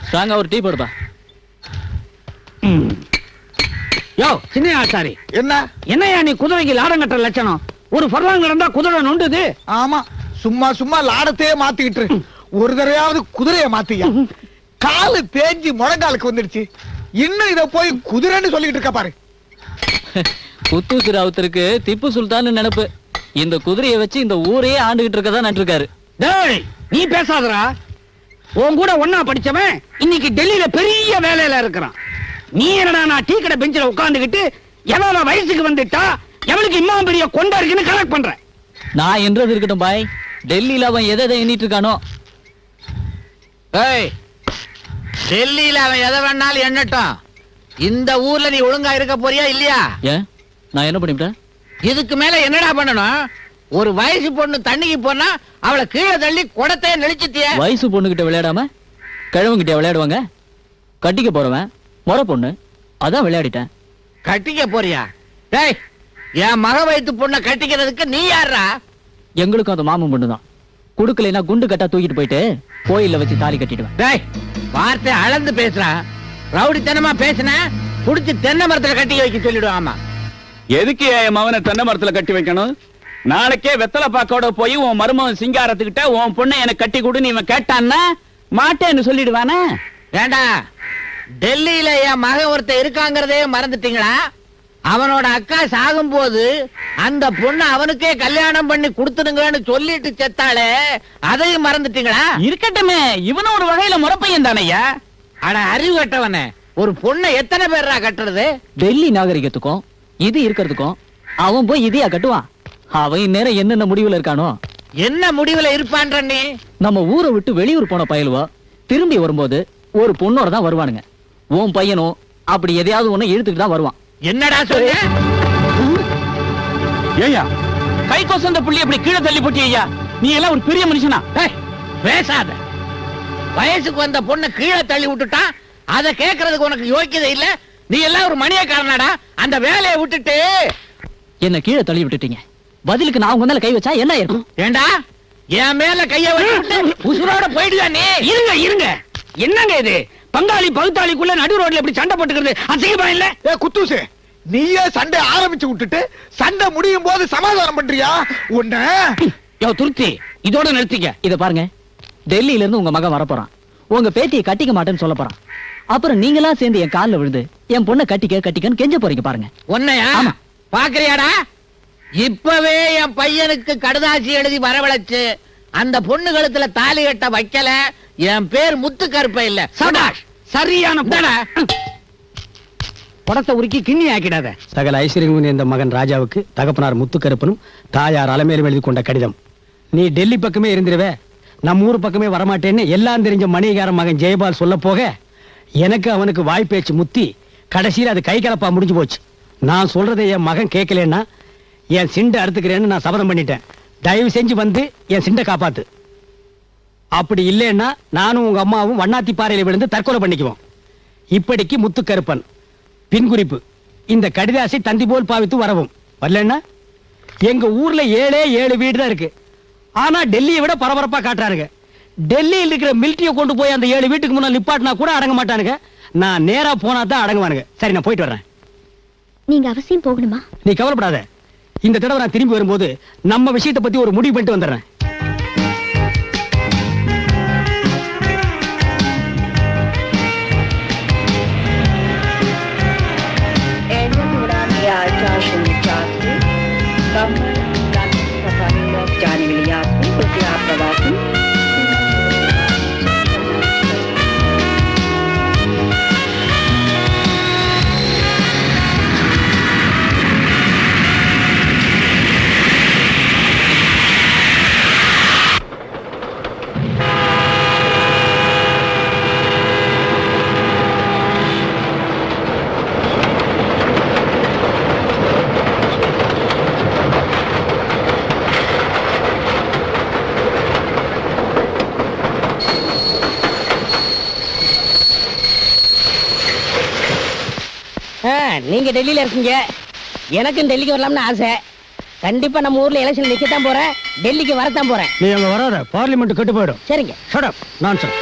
ஸ்ட்ராங்கா ஒரு டீ போடுப்பா. யோ சின்ன ஆச்சாரி, என்னையா நீ குதிரைக்கு லாடம் கட்டுற லட்சணம்? ஒரு ஃபர்லாங் நடந்தா குதிரை நொண்டுது. ஆமா, சும்மா சும்மா லாடத்தையே மாத்திக்கிட்டு ஒரு தடவையாவது குதிரையை மாத்தியா. காலு தேஞ்சி முழங்காலுக்கு வந்துடுச்சு, இன்னும் இத போய் குதிரைன்னு சொல்லிட்டு இருக்க பாரு. குத்தூசி ராவுத்தருக்கு திப்பு சுல்தான் நினைப்பு. இந்த குதிரையை வச்சு இந்த ஊரையே ஆண்டுகிட்டு இருக்கதா நட்டுருக்காரு. டேய் நீ பேசாதடா. உன் கூட ஒன்னா படிச்சவன் இன்னைக்கு டெல்லியில பெரிய வேலையில இருக்கிறான். நீ என்னடா நான் டீ கடை பெஞ்சில உட்கார்ந்துகிட்டு எவ்வளவு வயசுக்கு வந்துட்டா எவளுக்கு இம்மா பெரிய கொண்டா இருக்குன்னு கலெக்ட் பண்ற. நான் என்றது இருக்கட்டும் பாய். டெல்லியில அவன் எதை எண்ணிட்டு இருக்கானோ. டெல்லியில அவன் எதை வேணாலும் எண்ணட்டும். இந்த ஊர்ல நீ ஒழுங்கா இருக்க போறியா இல்லையா? ஏன் நான் என்ன பண்ணிவிட்டேன்? இதுக்கு மேல என்னடா பண்ணணும்? ஒரு வயசு பொண்ணு தண்ணிக்கு போனா அவளை கீழே தள்ளி குடத்தையே நெளிச்சிட்டிய. வயசு பொண்ணுகிட்ட விளையாடாம கிழவங்கிட்ட விளையாடுவாங்க. கட்டிக்க போறவன் முறை பொண்ணு, அதான் விளையாடிட்டேன். கட்டிக்க போறியா? டேய், என் மக வயித்து பொண்ணை கட்டிக்கிறதுக்கு நீ யாரா? எங்களுக்கும் அது மாமன் பொண்ணு தான். குடுக்கலைன்னா குண்டு கட்டா தூக்கிட்டு போயிட்டு கோயில்ல வச்சு தாலி கட்டிடுவேன். டேய், வார்த்தை அளந்து பேசுறான். ரவுடித்தனமா பேசின புடிச்சு தென்னை மரத்துல கட்டி வைக்க சொல்லிடுவாமா. எதுக்கு என் மவனை தென்னை மரத்துல கட்டி வைக்கணும்? நாளைக்கே வெத்தலை பாக்கோட போய் உன் மருமகன் சிங்காரத்துக்கிட்ட உன் பொண்ணை எனக்கு கட்டி கொடுன்னு இவன் கேட்டான்னா மாட்டேன்னு சொல்லிடுவானே. ஏண்டா, டெல்லியில என் மகன் ஒருத்தர் இருக்காங்கிறதே மறந்துட்டீங்களா? அவனோட அக்கா சாகும் போது அந்த பொண்ணு அவனுக்கே கல்யாணம் பண்ணி கொடுத்துடுங்கன்னு சொல்லிட்டு செத்தாளே, அதையும் மறந்துட்டீங்களா? இருக்கட்டுமே, இவனும் ஒரு வகையில முறப்பையன் தானையா. அட அறிவு கட்டவனே, ஒரு பொண்ணை எத்தனை பேரா கட்டுறது? டெல்லி நாகரிகத்துக்கும் இது இருக்கிறதுக்கும் அவன் போய் இதையா கட்டுவான்? அவன் இந்நேரம் என்னென்ன முடிவுல இருக்கானோ. என்ன முடிவுல இருப்பான்ற நீ? நம்ம ஊரை விட்டு வெளியூர் போன பயலுவா திரும்பி வரும்போது ஒரு பொண்ணோட தான் வருவானுங்க. உன் பையனும் அப்படி எதையாவது ஒண்ணு இழுத்துட்டு தான் வருவான். என்னடா சொல்ற? ஏய்யா, கை கொசந்த புள்ளி அப்படி கீழே தள்ளி போட்டி ஐயா. நீ எல்லாம் ஒரு பெரிய மனுஷனா? பேசாத. வயசுக்கு வந்த பொண்ணை கீழே தள்ளி விட்டுட்டான், அதை கேட்கறதுக்கு உனக்கு யோக்கியதை இல்ல. நீ எல்லாம் ஒரு மணியக்காரனாடா. அந்த வேலையை விட்டுட்டு என்ன கீழே தள்ளி விட்டுட்டீங்க. பதிலுக்கு நான் உங்க மேல கை வச்சா என்ன இருக்கும்? ஏண்டா, என் மேல கைய வச்சு உசுரோட போயிடுவா நீ. இருங்க இருங்க, என்னங்க இது? பங்காளி பகுத்தாளிக்குள்ள நடு ரோட்ல எப்படி சண்டை போட்டுக்கிறது அசிங்கமா இல்ல? குத்தூசு, நீயே சண்டை ஆரம்பிச்சு விட்டுட்டு சண்டை முடியும் போது சமாதானம் பண்றியா? உன்ன யோ துருத்தி, இதோட நிறுத்திக்க. இத பாருங்க, டெல்லியில இருந்து உங்க மகன் வரப்போறான். உங்க பேத்தியை கட்டிக்க மாட்டேன்னு சொல்ல போறான். அப்புறம் நீங்களா சேர்ந்து என் காலில் விழுந்து என் பொண்ணை கட்டிக்கன்னு கெஞ்ச போறீங்க பாருங்க. உன்னையா பாக்குறியாடா? இப்பவே என் பையனுக்கு கடுதாசி எழுதி வரவழைச்சு அந்த பொண்ணு கழுத்துல தாலி கட்ட வைக்கல, என் பேர் முத்து கருப்ப இல்ல. சபாஷ், சரியான படத்தை உருக்கி கிண்ணி ஆக்கிடாத. சகல ஐஸ்வர்யம் இந்த மகன் ராஜாவுக்கு தகப்பனார் முத்துக்கருப்பனும் தாயார் அலமேலும் எழுதி கொண்ட கடிதம். நீ டெல்லி பக்கமே இருந்துருவே, நம்ம ஊர் பக்கமே வரமாட்டேன்னு எல்லாம் தெரிஞ்ச மணிகார மகன் ஜெயபால் சொல்ல போக எனக்கு அவனுக்கு வாய்ப்பேச்சு முத்தி கடைசியில் அது கை கலப்பா முடிஞ்சு போச்சு. நான் சொல்றதை என் மகன் கேட்கலன்னா என் சிண்டை அறுத்துக்கிறேன்னு நான் சபதம் பண்ணிட்டேன். தயவு செஞ்சு வந்து என் சிண்டை காப்பாத்து. அப்படி இல்லைன்னா நானும் உங்க அம்மாவும் வண்ணாத்தி பாறையில விழுந்து தற்கொலை பண்ணிக்குவோம். இப்படிக்கு முத்துக்கருப்பன். பின்குறிப்பு, இந்த கடிதாசை தந்தி போல் பாவித்து வரவும். வரலன்னா எங்க ஊர்ல 7 வீடு தான் இருக்கு. ஆனா டெல்லியை விட பரபரப்பா காட்டுறாருங்க. டெல்லியில் இருக்கிற மிலிட்டரியை கொண்டு போய் அந்த 7 வீட்டுக்கு முன்னாள் நிப்பாட்டினா கூட அடங்க மாட்டானுங்க. நான் நேரா போனா தான் அடங்குவானுங்க. சரி, நான் போயிட்டு வரேன். நீங்க அவசியம் போகணுமா? நீ கவலைப்படாத. இந்த தடவை நான் திரும்பி வரும்போது நம்ம விஷயத்தை பத்தி ஒரு முடிவு பண்ணிட்டு வந்துடுறேன். நீங்க டெல்லியில இருக்கீங்க, எனக்கும் டெல்லிக்கு வரலாம்னு ஆசை. கண்டிப்பா நம்ம ஊர்ல எலெக்ஷன் நிக்கத்தான் போறேன், டெல்லிக்கு வரத்தான் போறேன். நீ அங்க வராத, பார்லிமெண்ட் கெட்டு போயிடும். சரிங்க. Shut up, nonsense.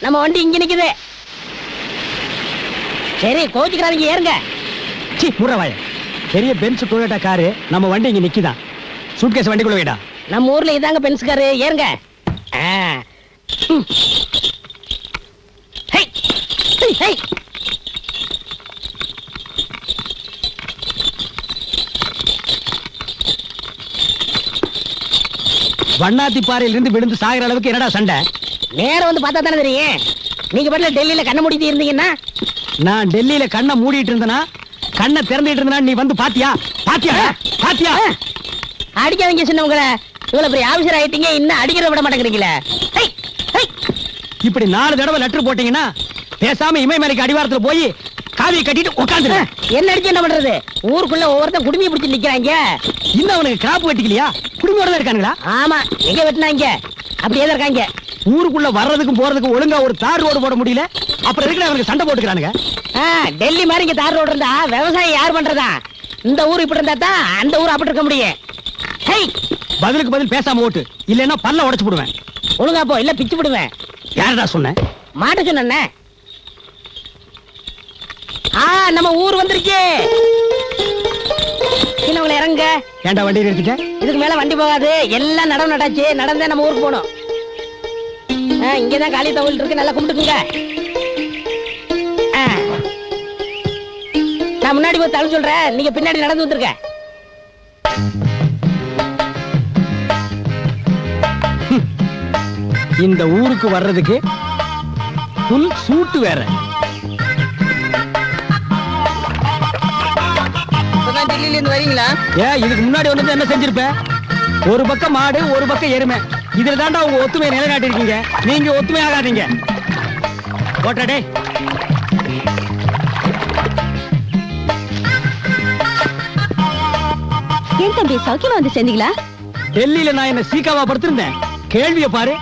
நம்ம வண்டி இங்க நிக்குது. சரி கோச்சுக்கிறாங்க, ஏறுங்க. சி முறவாய, பெரிய பென்ஸ் டொயோட்டா காரு நம்ம வண்டி இங்க நிக்குதான். சூட்கேஸ் வண்டிக்குள்ள வைடா. நம்ம ஊர்ல இதாங்க பென்ஸ் காரு, ஏறுங்க. ஹை ஹை. வண்ணாத்தி பாறையில இருந்து விழுந்து சாகிற அளவுக்கு என்னடா சண்டை? நேரம் வந்து பார்த்தா தானே தெரியும். நீங்க பாட்டுல டெல்லியில கண்ணை மூடிட்டு இருந்தீங்கன்னா, நான் டெல்லியில கண்ணை மூடிட்டு இருந்தனா, கண்ணை திறந்துட்டு இருந்தனா நீ வந்து பாத்தியா? பாத்தியா? பாத்தியா? அடிக்காதீங்க சின்னவங்கள. இவ்வளவு பெரிய ஆபீசர் ஆயிட்டீங்க, இன்னும் அடிக்கிறத விட மாட்டேங்கிறீங்களே. இப்படி 4 தடவை லெட்டர் போட்டீங்கன்னா பேசாம இமயமலைக்கு அடிவாரத்துல போய் காவியை கட்டிட்டு உட்காந்துரு. என்ன அடிச்சு என்ன பண்றது? ஊருக்குள்ள ஒவ்வொருத்தன் குடுமையை பிடிச்சு நிக்கிறாங்க. இன்னும் அவனுக்கு கிராப் வெட்டிக்கலையா? குடுமையோட தான் இருக்கானுங்களா? ஆமா, எங்க வெட்டினாங்க அப்படியே தான் இருக்காங்க. ஊருக்குள்ள வர்றதுக்கும் போறதுக்கும் ஒழுங்கா ஒரு தார் ரோடு போட முடியல, அப்புறம் எதுக்கு அவனுக்கு சண்டை போட்டுக்கிறானுங்க? டெல்லி மாதிரி இங்க தார் ரோடு இருந்தா விவசாயம் யார் பண்றதா? இந்த ஊர் இப்படி இருந்தா தான் அந்த ஊர் அப்படி இருக்க முடியும். பதிலுக்கு பதில் பேசாம ஓட்டு, இல்லன்னா பல்ல உடைச்சு போடுவேன். ஒழுங்கா போ, இல்ல பிச்சு போடுவேன். யாரடா சொன்ன? மாட்ட சொன்ன. நம்ம ஊர் வந்துருச்சு. சின்னவங்களை இறங்க. ஏன்டா வண்டி நிறுத்திட்ட? இதுக்கு மேல வண்டி போகாது, எல்லாம் நடவு நட்டாச்சு. நடந்தே நம்ம ஊருக்கு போகணும். இங்கதான் காளி கோவில் இருக்கு, நல்லா கும்பிட்டுக்குங்க. நான் முன்னாடி போய் தலை சொல்றேன், நீங்க பின்னாடி நடந்து வந்துருக்க. இந்த ஊருக்கு வர்றதுக்கு புல் சூட்டு வேற. டெல்லியில இருந்து வரீங்களா? இதுக்கு முன்னாடி வந்து என்ன செஞ்சிருப்ப? ஒரு பக்கம் மாடு, ஒரு பக்கம் எருமை. இதுல தாண்டா உங்க ஒத்துமையை நிலைநாட்டி இருக்கீங்க. நீங்க ஒத்துமை ஆகாதீங்க. ஓட்டடே. ஏன் தம்பி சௌக்கியமா வந்து சேர்ந்தீங்களா? டெல்லியில நான் என்ன சீக்காவா படுத்திருந்தேன்? கேள்வியை பாரு.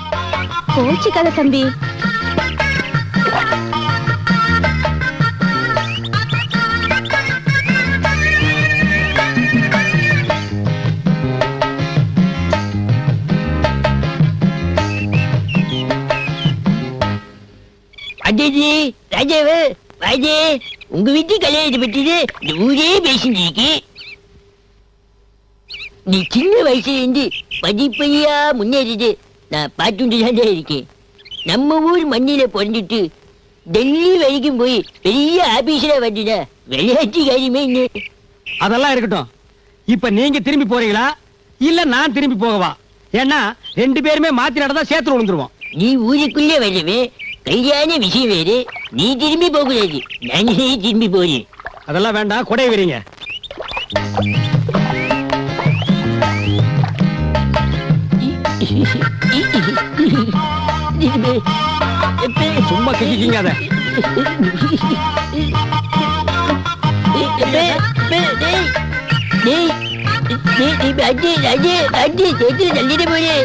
கோச்சிக்காத தம்பி. அஜய்ஜி, ராஜாவு, வாஜே, உங்க வீட்டு கல்யாணத்தை பற்றி இந்த ஊரே பேசிட்டு. நீ சின்ன வயசுல இருந்து படிப்படியா முன்னேறிது நான் பார்த்துட்டு இருக்கேன். நம்ம ஊர் மண்ணில பிறந்துட்டு டெல்லி வரைக்கும் போய் பெரிய ஆபீஸ்ல வந்துட விளையாட்டு காரியமே. அதெல்லாம் இருக்கட்டும். இப்ப நீங்க திரும்பி போறீங்களா இல்ல நான் திரும்பி போகவா? ஏன்னா 2 பேருமே மாத்தி நடந்தா சேத்துல விழுந்துருவோம். நீ ஊருக்குள்ளே வரவே கல்யாண விஷயம் வேறு. நீ திரும்பி போகக்கூடாது, நானே திரும்பி போறேன். அதெல்லாம் வேண்டாம், கொடை வரீங்க. சும்மா கிக்கிங்க. அத தள்ளிட்டு போறே.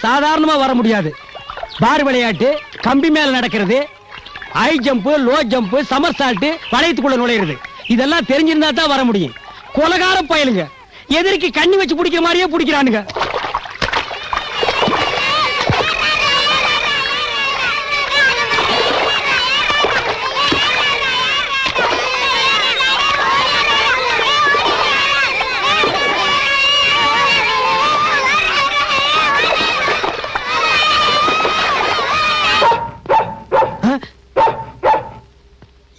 சாதாரணமா வர முடியாது. பார் விளையாட்டு, கம்பி மேல நடக்கிறது, ஹை ஜம்ப், லோ ஜம்ப், சமர்சால்ட், வளையத்துக்குள்ள நுழையிறது, இதெல்லாம் தெரிஞ்சிருந்தா தான் வர முடியும். கொலகார பயலுங்க எதிர்க்கு கண்ணி வச்சு பிடிக்கிற மாதிரியே பிடிக்கிறானுங்க.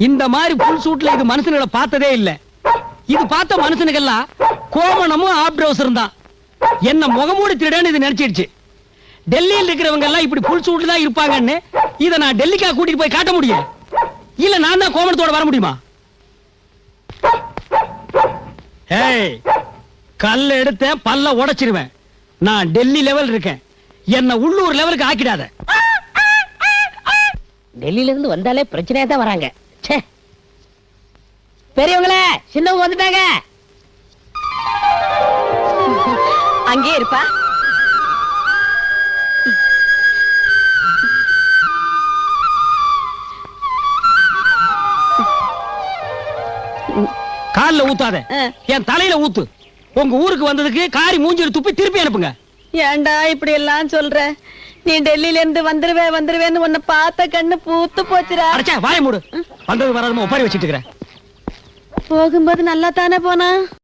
இந்த மாதிரி புல் சூட்ல இது மனுஷனுங்களை பார்த்ததே இல்ல. இது பார்த்த மனுஷனுக்கெல்லாம் கோமணமும் ஆப் ட்ரவுசரும் தான். என்ன முகமூடி திருடன்னு இது நினைச்சிடுச்சு. டெல்லியில் இருக்கிறவங்க எல்லாம் இப்படி புல் சூட்ல தான் இருப்பாங்கன்னு இதை நான் டெல்லிக்கா கூட்டிட்டு போய் காட்ட முடியும். இல்ல நான் தான் கோமணத்தோட வர முடியுமா? ஏய், கல்ல எடுத்தேன் பல்ல உடைச்சிருவேன். நான் டெல்லி லெவல் இருக்கேன், என்ன உள்ளூர் லெவலுக்கு ஆக்கிடாத. டெல்லியில இருந்து வந்தாலே பிரச்சனையா தான் வராங்க. ச்சே. பெரியவங்களே, சின்னவங்க வந்துட்டாங்க. அங்கே இருப்பா. கால்ல ஊத்தாத, என் தலையில ஊத்து. உங்க ஊருக்கு வந்ததுக்கு காரி மூஞ்சில துப்பி திருப்பி அனுப்புங்க. ஏன்டா இப்படி எல்லாம் சொல்ற? நீ டெல்லியில இருந்து வந்துருவேன்னு உன்னை பார்த்த கண்ணு பூத்து போச்சுடா. அடச்சே, வாய மூடு. வந்தது வராதமா ஒப்பாரி வச்சிட்டு இருக்கிறேன். போகும்போது நல்லா தானே போனா?